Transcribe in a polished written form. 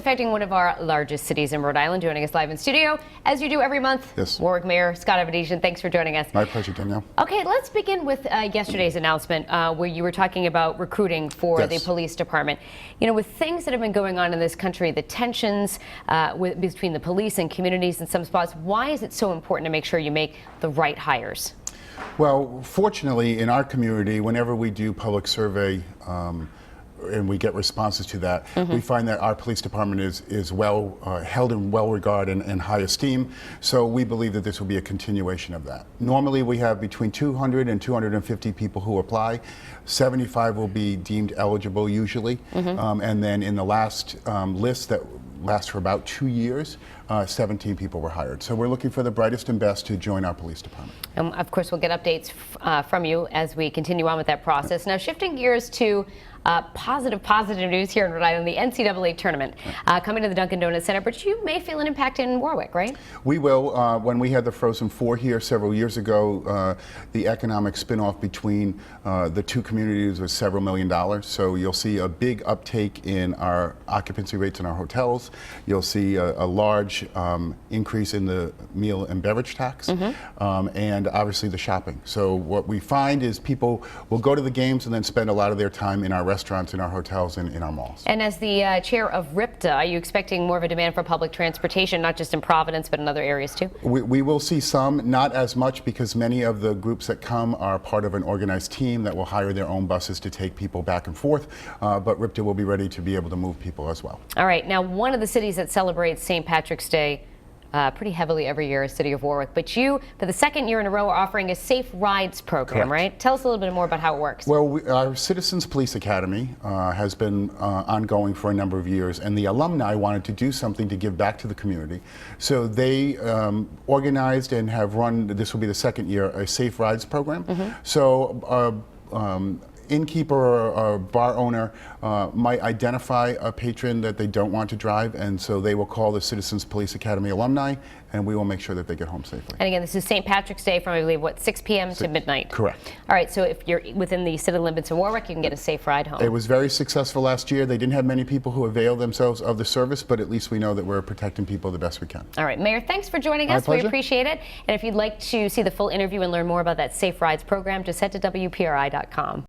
affecting one of our largest cities in Rhode Island. Joining us live in studio, as you do every month, yes. Warwick Mayor Scott Avedisian. Thanks for joining us. My pleasure, Danielle. Okay, let's begin with yesterday's announcement where you were talking about recruiting for the police department. You know, with things that have been going on in this country, the tensions between the police and communities in some spots, why is it so important to make sure you make the right hires? Well, fortunately, in our community, whenever we do public survey and we get responses to that, we find that our police department is well held in well regard and high esteem. So we believe that this will be a continuation of that. Normally, we have between 200 and 250 people who apply. 75 will be deemed eligible usually, and then in the last list that lasts for about 2 years, 17 people were hired. So we're looking for the brightest and best to join our police department. And of course, we'll get updates from you as we continue on with that process. Now, shifting gears to positive news here in Rhode Island, the NCAA Tournament coming to the Dunkin' Donuts Center, but you may feel an impact in Warwick, right? We will. When we had the Frozen Four here several years ago, the economic spinoff between the two communities was several $1 million. So you'll see a big uptake in our occupancy rates in our hotels. You'll see a large increase in the meal and beverage tax, and obviously the shopping. So what we find is people will go to the games and then spend a lot of their time in our restaurants, in our hotels, and in our malls. And as the chair of RIPTA, are you expecting more of a demand for public transportation, not just in Providence, but in other areas too? We will see some, not as much, because many of the groups that come are part of an organized team that will hire their own buses to take people back and forth, but RIPTA will be ready to be able to move people as well. All right, now one of the cities that celebrates St. Patrick's Day pretty heavily every year is City of Warwick, but you, for the second year in a row, are offering a Safe Rides program, right? Tell us a little bit more about how it works. Well, our Citizens Police Academy has been ongoing for a number of years, and the alumni wanted to do something to give back to the community. So they organized and have run, this will be the second year, a Safe Rides program. So innkeeper or bar owner might identify a patron that they don't want to drive, and so they will call the Citizens Police Academy alumni, and we will make sure that they get home safely. And again, this is St. Patrick's Day from, I believe, what, 6 p.m. to midnight? Correct. All right, so if you're within the city limits in Warwick, you can get a safe ride home. It was very successful last year. They didn't have many people who availed themselves of the service, but at least we know that we're protecting people the best we can. All right, Mayor, thanks for joining us. We appreciate it. And if you'd like to see the full interview and learn more about that Safe Rides program, just head to WPRI.com.